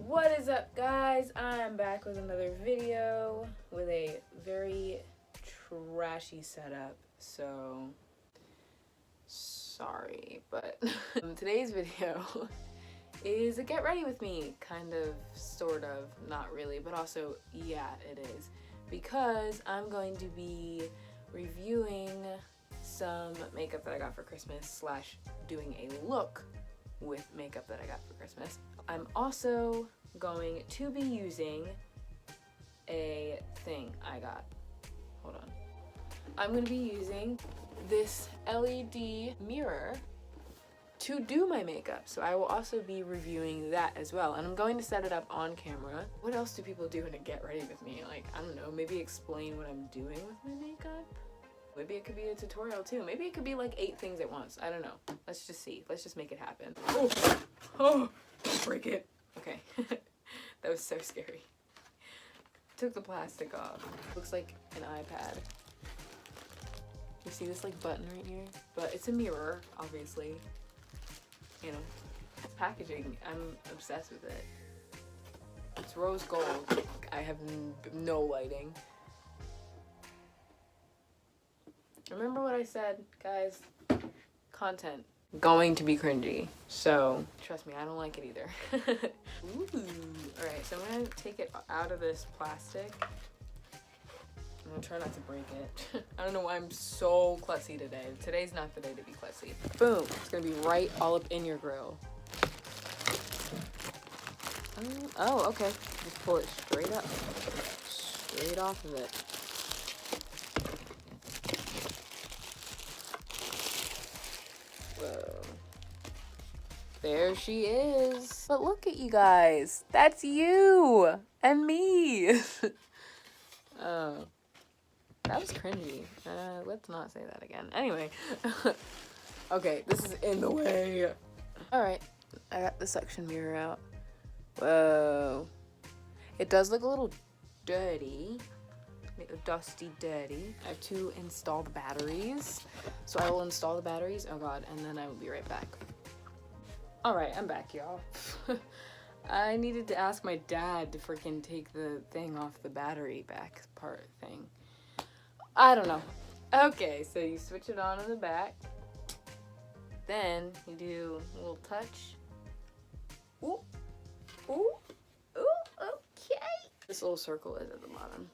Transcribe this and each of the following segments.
What is up, guys? I'm back with another video with a very trashy setup, so sorry, but today's video is a get ready with me, kind of, sort of, not really, but also yeah, it is, because I'm going to be reviewing some makeup that I got for Christmas slash doing a look with makeup that I got for Christmas. I'm also going to be using a thing I got. Hold on. I'm going to be using this LED mirror to do my makeup. So I will also be reviewing that as well. And I'm going to set it up on camera. What else do people do in a get ready with me? Like, I don't know, maybe explain what I'm doing with my makeup? Maybe it could be a tutorial too. Maybe it could be like 8 things at once. I don't know. Let's just see. Let's just make it happen. Oh, don't break it. Okay. That was so scary. Took the plastic off. Looks like an iPad. You see this like button right here? But it's a mirror, obviously. You know, packaging. I'm obsessed with it. It's rose gold. I have no lighting. Remember what I said, guys? Content. Going to be cringy. So, trust me, I don't like it either. Ooh. Alright, so I'm gonna take it out of this plastic. I'm gonna try not to break it. I don't know why I'm so klutzy today. Today's not the day to be klutzy. Boom. It's gonna be right all up in your grill. Oh, okay. Just pull it straight up. Straight off of it. Whoa. There she is. But look at you guys. That's you and me. Oh, that was cringy. Let's not say that again. Anyway. Okay, this is in the way. Alright, I got the suction mirror out. Whoa. It does look a little dirty. Dusty dirty. I have to install the batteries, so I will install the batteries. Oh god, and then I will be right back. All right, I'm back, y'all. I needed to ask my dad to freaking take the thing off the battery back part thing. I don't know. Okay, so you switch it on in the back, then you do a little touch. Ooh, ooh, ooh, okay. This little circle is at the bottom.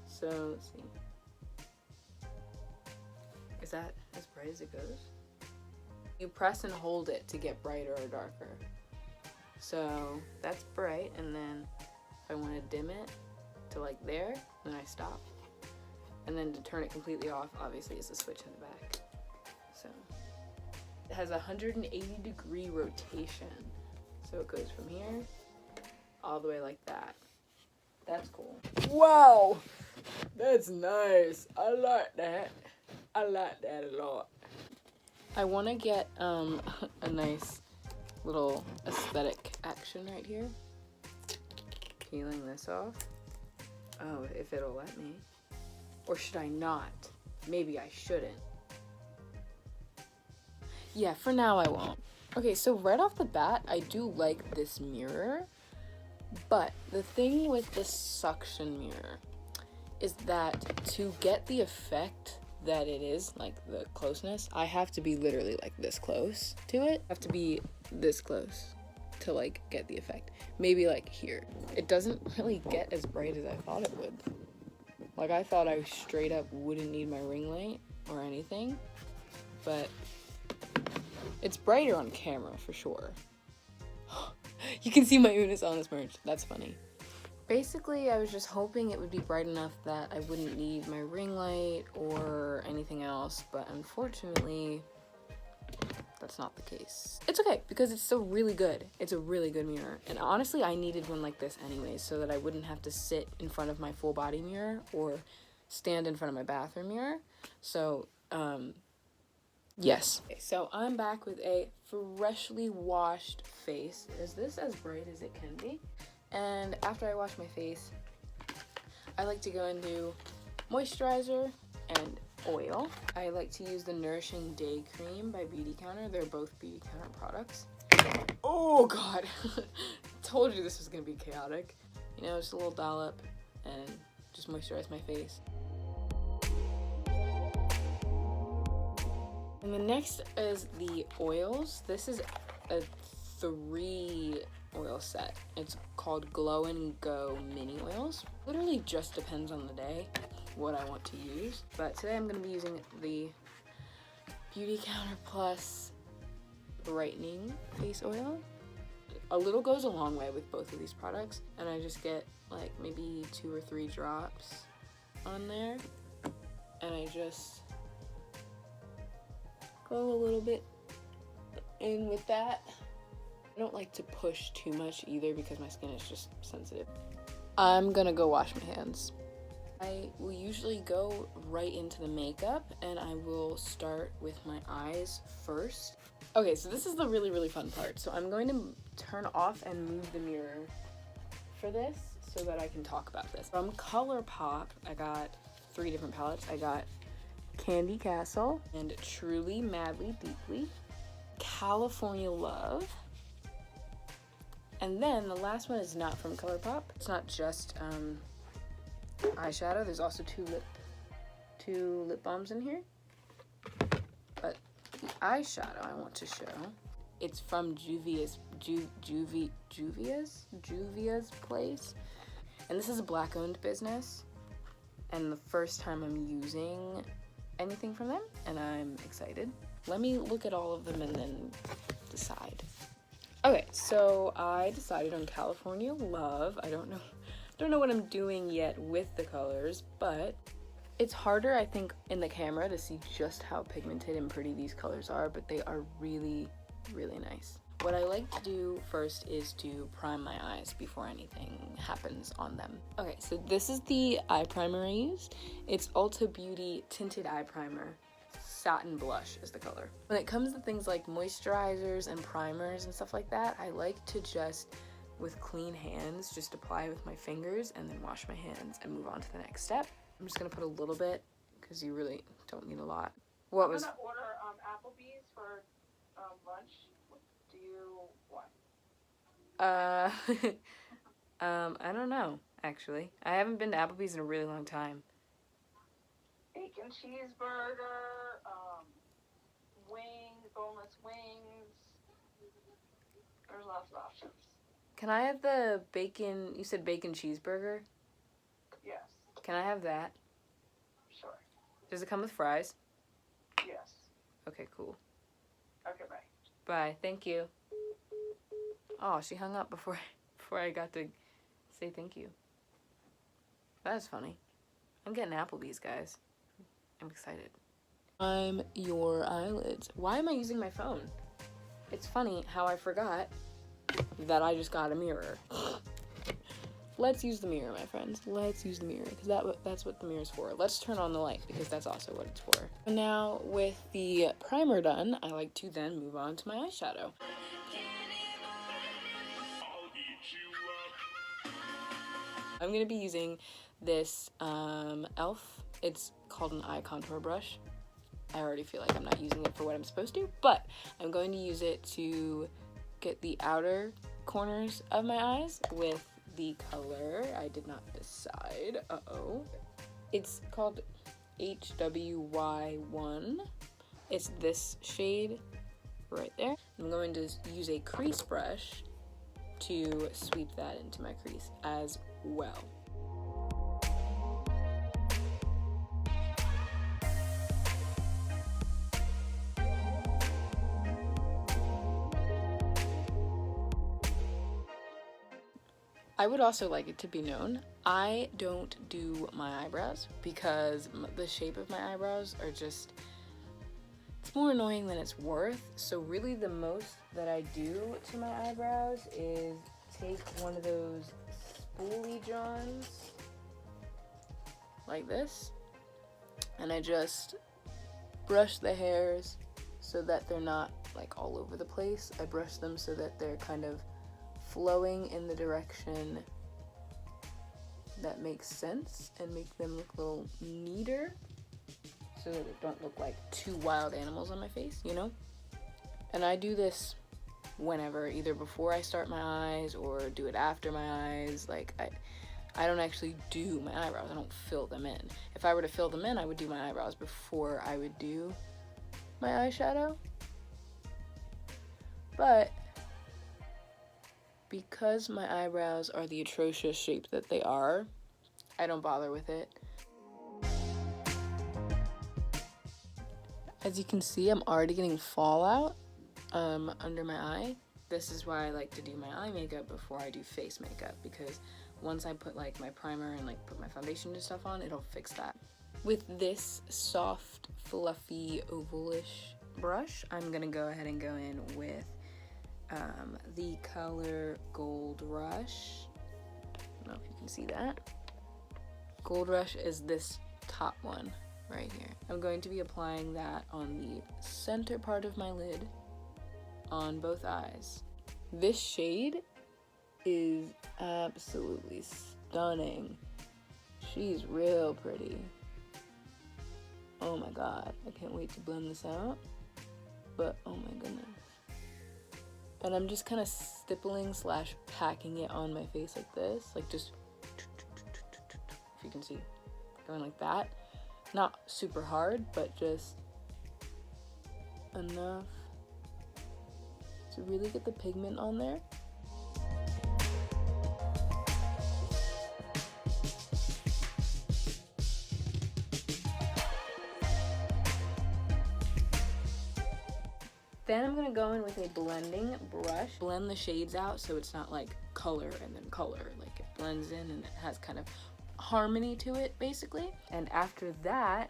So, let's see. Is that as bright as it goes? You press and hold it to get brighter or darker. So, that's bright, and then if I want to dim it to like there, then I stop. And then to turn it completely off, obviously, is the switch in the back. So, it has a 180-degree rotation. So it goes from here all the way like that. That's cool. Wow! That's nice. I like that. I like that a lot. I want to get a nice little aesthetic action right here. Peeling this off. Oh, if it'll let me. Or should I not? Maybe I shouldn't. Yeah, for now I won't. Okay, so right off the bat, I do like this mirror. But the thing with the suction mirror is that to get the effect that it is, like the closeness, I have to be literally like this close to it. I have to be this close to like get the effect. Maybe like here. It doesn't really get as bright as I thought it would. Like I thought I straight up wouldn't need my ring light or anything, but it's brighter on camera for sure. You can see my Unis on this merch. That's funny. Basically, I was just hoping it would be bright enough that I wouldn't need my ring light or anything else, but unfortunately, that's not the case. It's okay, because it's still really good. It's a really good mirror. And honestly, I needed one like this anyways, so that I wouldn't have to sit in front of my full body mirror or stand in front of my bathroom mirror. So, yes. Okay, so I'm back with a freshly washed face. Is this as bright as it can be? And after I wash my face, I like to go and do moisturizer and oil. I like to use the Nourishing Day Cream by Beauty Counter. They're both Beauty Counter products. Oh god. told you this was gonna be chaotic. You know, just a little dollop and just moisturize my face. And the next is the oils. This is a 3 oil set. It's called Glow and Go mini oils. Literally just depends on the day what I want to use. But today I'm gonna be using the Beauty Counter Plus brightening face oil. A little goes a long way with both of these products, and I just get like maybe 2 or 3 drops on there, and I just go a little bit in with that. I don't like to push too much either because my skin is just sensitive. I'm gonna go wash my hands. I will usually go right into the makeup, and I will start with my eyes first. Okay, so this is the really fun part. So I'm going to turn off and move the mirror for this so that I can talk about this. From ColourPop, I got 3 different palettes. I got Candy Castle and Truly Madly Deeply, California Love, and then the last one is not from ColourPop. It's not just eyeshadow. There's also 2 lip balms in here, but the eyeshadow I want to show, it's from Juvia's place, and this is a Black-owned business, and the first time I'm using anything from them, and I'm excited. Let me look at all of them and then decide. Okay, so I decided on California Love. I don't know what I'm doing yet with the colors, but it's harder, I think, in the camera to see just how pigmented and pretty these colors are, but they are really nice. What I like to do first is to prime my eyes before anything happens on them. Okay, so this is the eye primer I used. It's Ulta Beauty Tinted Eye Primer. Satin Blush is the color. When it comes to things like moisturizers and primers and stuff like that, I like to just, with clean hands, just apply with my fingers and then wash my hands and move on to the next step. I'm just gonna put a little bit because you really don't need a lot. I'm gonna order Applebee's for lunch. What do you want? I don't know, actually. I haven't been to Applebee's in a really long time. Bacon cheeseburger, wings, boneless wings. There's lots of options. Can I have the bacon, you said bacon cheeseburger? Yes. Can I have that? Sure. Does it come with fries? Yes. Okay, cool. Okay, bye. Bye, thank you. Oh, she hung up before I got to say thank you. That's funny. I'm getting Applebee's, guys. I'm excited. I'm your eyelids. Why am I using my phone? It's funny how I forgot that I just got a mirror. Let's use the mirror, my friends. Let's use the mirror, because that's what the mirror's for. Let's turn on the light, because that's also what it's for. Now, with the primer done, I like to then move on to my eyeshadow. I'm going to be using this e.l.f. It's called an eye contour brush. I already feel like I'm not using it for what I'm supposed to, but I'm going to use it to get the outer corners of my eyes with the color. I did not decide. It's called HWY1. It's this shade right there. I'm going to use a crease brush to sweep that into my crease as well. I would also like it to be known, I don't do my eyebrows because the shape of my eyebrows are just, it's more annoying than it's worth. So really the most that I do to my eyebrows is take one of those spoolie johns like this, and I just brush the hairs so that they're not like all over the place. I brush them so that they're kind of flowing in the direction that makes sense and make them look a little neater so that it don't look like 2 wild animals on my face, you know? And I do this whenever, either before I start my eyes or do it after my eyes. Like, I don't actually do my eyebrows. I don't fill them in. If I were to fill them in, I would do my eyebrows before I would do my eyeshadow. But because my eyebrows are the atrocious shape that they are, I don't bother with it. As you can see, I'm already getting fallout under my eye. This is why I like to do my eye makeup before I do face makeup, because once I put like my primer and like put my foundation and stuff on, it'll fix that. With this soft, fluffy, ovalish brush, I'm gonna go ahead and go in with the color Gold Rush. I don't know if you can see that. Gold Rush is this top one right here. I'm going to be applying that on the center part of my lid on both eyes. This shade is absolutely stunning. She's real pretty. Oh my god, I can't wait to blend this out. But oh my goodness. And I'm just kind of stippling / packing it on my face like this, like just, if you can see, going like that. Not super hard, but just enough to really get the pigment on there. Then I'm gonna go in with a blending brush, blend the shades out so it's not like color and then color, like it blends in and it has kind of harmony to it basically. And after that,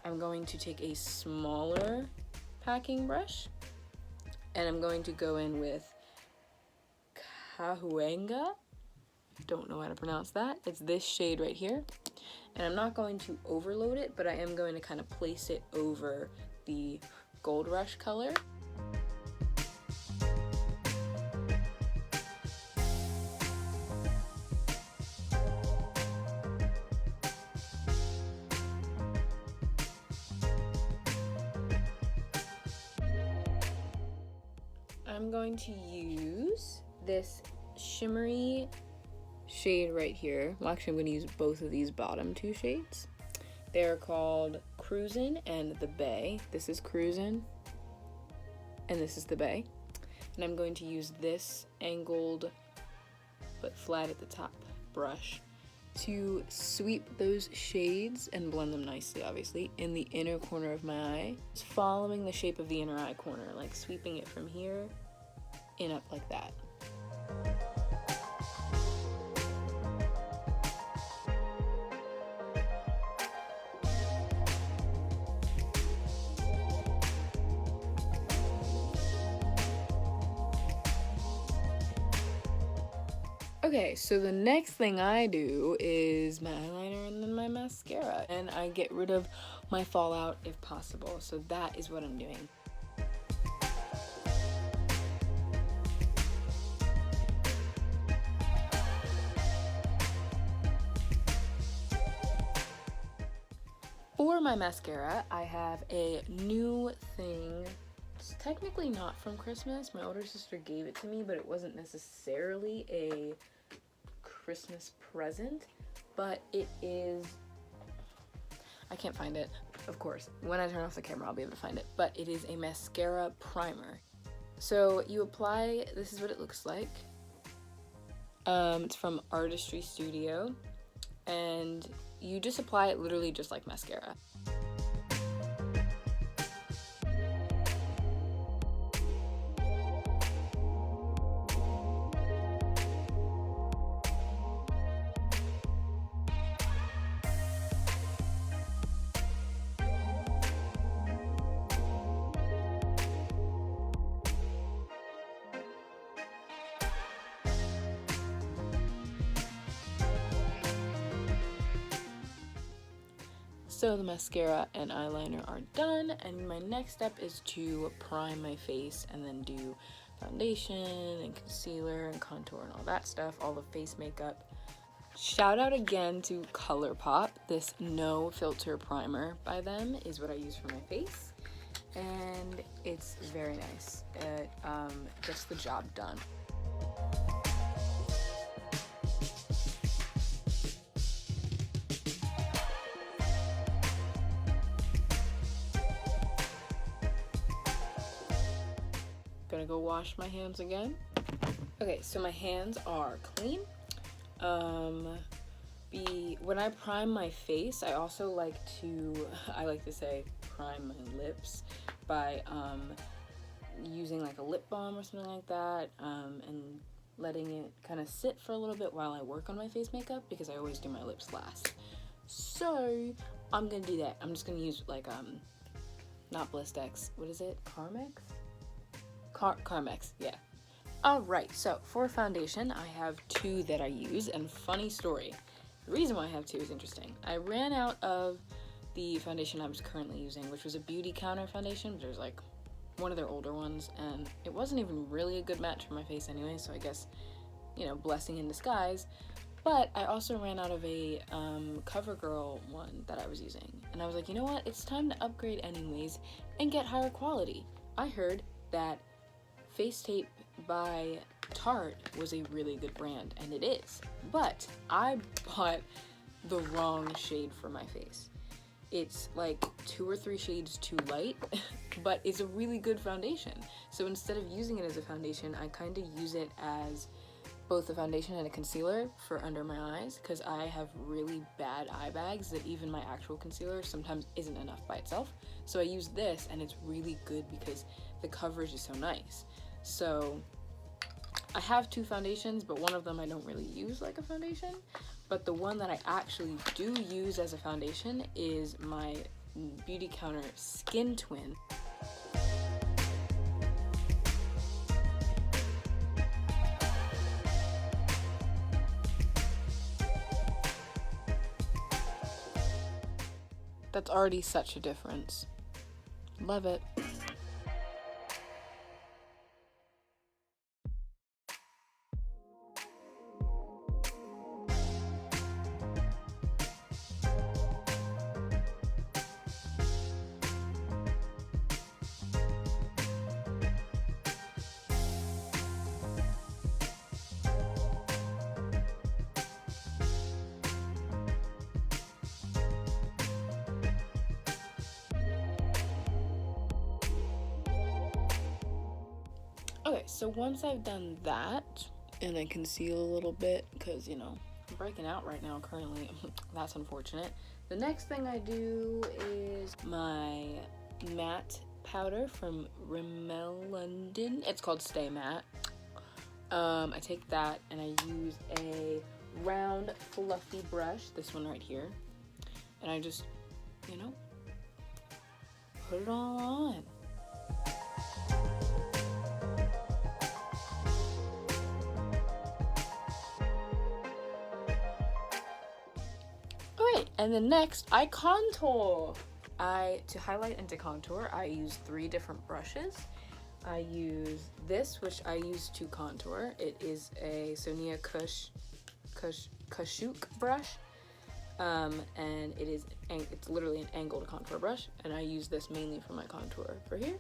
I'm going to take a smaller packing brush and I'm going to go in with Cahuenga. Don't know how to pronounce that. It's this shade right here. And I'm not going to overload it, but I am going to kind of place it over the Gold Rush color. I'm going to use this shimmery shade right here. Well, actually, I'm going to use both of these bottom two shades. They're called Cruisin' and The Bay. This is Cruisin' and this is The Bay. And I'm going to use this angled but flat at the top brush to sweep those shades and blend them nicely, obviously, in the inner corner of my eye. Just following the shape of the inner eye corner, like sweeping it from here in up like that. Okay, so the next thing I do is my eyeliner and then my mascara, and I get rid of my fallout if possible, so that is what I'm doing. For my mascara, I have a new thing. It's technically not from Christmas. My older sister gave it to me, but it wasn't necessarily a Christmas present, but it is, I can't find it, of course. When I turn off the camera, I'll be able to find it, but it is a mascara primer. So you apply, this is what it looks like. It's from Artistry Studio, and you just apply it literally just like mascara. So the mascara and eyeliner are done, and my next step is to prime my face and then do foundation and concealer and contour and all that stuff, all the face makeup. Shout out again to ColourPop. This no filter primer by them is what I use for my face. and it's very nice. It gets the job done. Gonna go wash my hands again. Okay, so my hands are clean. When I prime my face, I also like to say prime my lips by using like a lip balm or something like that, and letting it kind of sit for a little bit while I work on my face makeup, because I always do my lips last. So I'm gonna do that. I'm just gonna use like not Blistex, what is it, Carmex? Carmex, yeah. Alright, so for foundation, I have two that I use, and funny story. The reason why I have two is interesting. I ran out of the foundation I was currently using, which was a Beauty Counter foundation, which was like one of their older ones, and it wasn't even really a good match for my face anyway, so I guess, you know, blessing in disguise. But I also ran out of a CoverGirl one that I was using, and I was like, you know what, it's time to upgrade anyways and get higher quality. I heard that Face Tape by Tarte was a really good brand, and it is, but I bought the wrong shade for my face. It's like 2 or 3 shades too light, but it's a really good foundation. So instead of using it as a foundation, I kind of use it as both a foundation and a concealer for under my eyes, because I have really bad eye bags that even my actual concealer sometimes isn't enough by itself. So I use this, and it's really good because the coverage is so nice. So I have 2 foundations, but one of them I don't really use like a foundation. But the one that I actually do use as a foundation is my Beauty Counter Skin Twin. That's already such a difference. Love it. Okay, so once I've done that, and I conceal a little bit, because, you know, I'm breaking out right now currently, that's unfortunate. The next thing I do is my matte powder from Rimmel London. It's called Stay Matte. I take that and I use a round fluffy brush, this one right here, and I just, you know, put it all on. Alright, and then next I contour. To highlight and to contour, I use 3 different brushes. I use this, which I use to contour. It is a Sonia Kashuk brush, and it's literally an angled contour brush, and I use this mainly for my contour for here,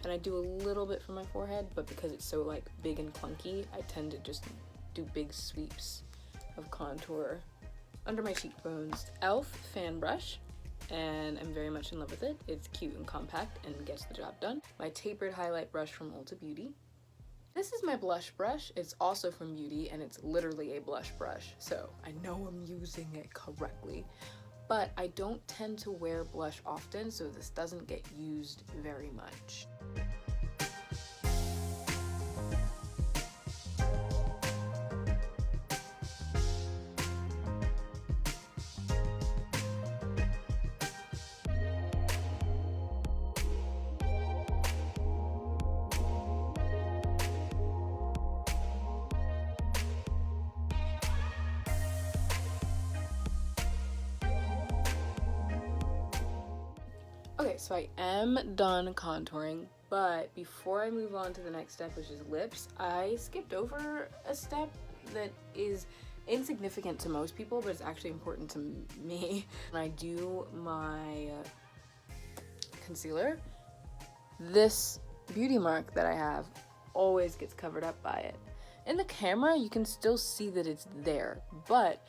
and I do a little bit for my forehead, but because it's so like big and clunky, I tend to just do big sweeps of contour under my cheekbones. Elf fan brush, and I'm very much in love with it. It's cute and compact and gets the job done. My tapered highlight brush from Ulta Beauty. This is my blush brush. It's also from Beauty, and it's literally a blush brush, so I know I'm using it correctly. But I don't tend to wear blush often, so this doesn't get used very much. Okay, so I am done contouring, but before I move on to the next step, which is lips, I skipped over a step that is insignificant to most people, but it's actually important to me. When I do my concealer, this beauty mark that I have always gets covered up by it. In the camera, you can still see that it's there, but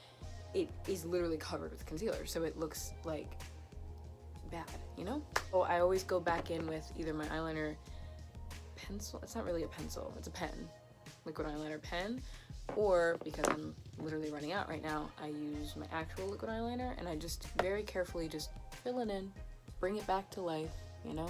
it is literally covered with concealer, so it looks like bad, you know? Oh, I always go back in with either my eyeliner pencil, it's not really a pencil, it's a pen, liquid eyeliner pen, or because I'm literally running out right now, I use my actual liquid eyeliner and I just very carefully just fill it in, bring it back to life, you know?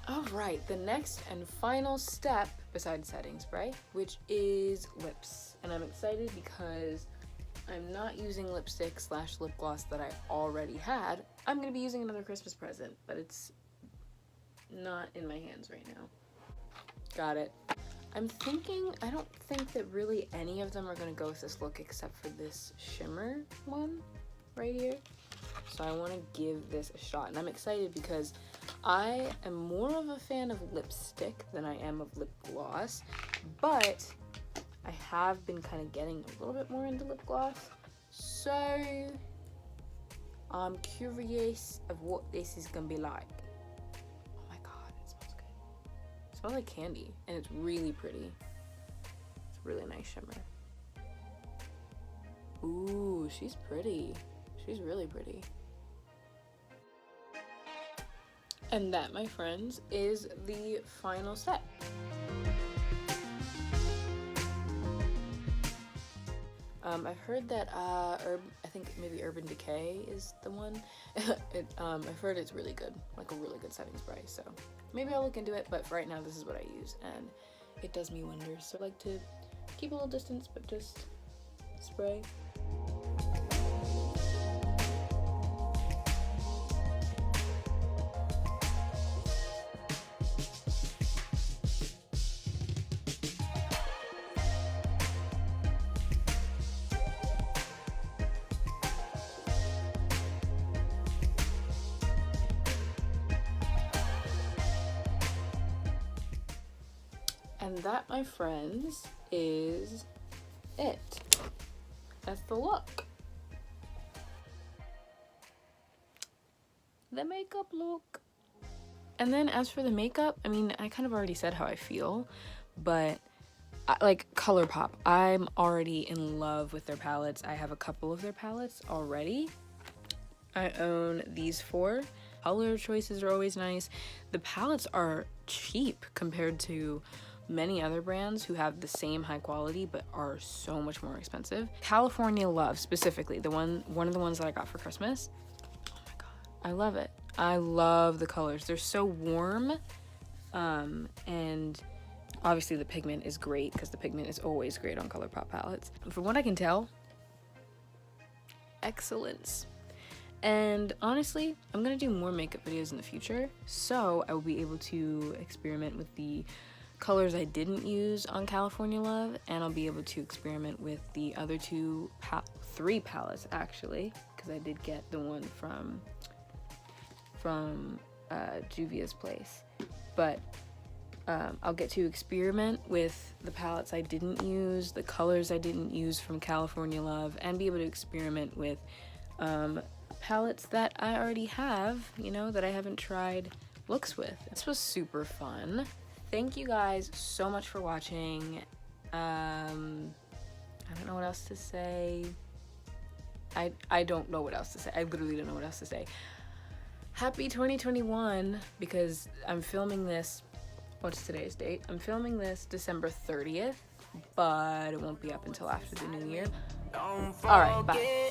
Alright, the next and final step besides setting spray, which is lips. And I'm excited because I'm not using lipstick / lip gloss that I already had. I'm going to be using another Christmas present, but it's not in my hands right now. Got it. I'm thinking, I don't think that really any of them are going to go with this look except for this shimmer one right here. So I want to give this a shot, and I'm excited because I am more of a fan of lipstick than I am of lip gloss, but I have been kind of getting a little bit more into lip gloss, so I'm curious of what this is gonna be like. Oh my god, it smells good. It smells like candy, and it's really pretty. It's a really nice shimmer. Ooh, she's pretty. She's really pretty. And that, my friends, is the final step. I've heard that I think maybe Urban Decay is the one. I've heard it's really good, like a really good setting spray. So maybe I'll look into it. But for right now, this is what I use, and it does me wonders. So I like to keep a little distance, but just spray. And that, my friends, is it. That's the look. The makeup look. And then as for the makeup, I mean, I kind of already said how I feel, but like ColourPop, I'm already in love with their palettes. I have a couple of their palettes already. I own these 4. Color choices are always nice. The palettes are cheap compared to many other brands who have the same high quality but are so much more expensive. California Love, specifically, one of the ones that I got for Christmas. Oh my god, I love it. I love the colors. They're so warm, and obviously the pigment is great because the pigment is always great on ColourPop palettes. From what I can tell, excellence. And honestly, I'm gonna do more makeup videos in the future, so I will be able to experiment with the colors I didn't use on California Love, and I'll be able to experiment with the other 3 palettes actually, because I did get the one from Juvia's place. But I'll get to experiment with the palettes I didn't use, the colors I didn't use from California Love, and be able to experiment with palettes that I already have, you know, that I haven't tried looks with. This was super fun. Thank you guys so much for watching. I don't know what else to say. I don't know what else to say. I literally don't know what else to say. Happy 2021, because I'm filming this, what's today's date? I'm filming this December 30th, but it won't be up until after the new year. All right, bye.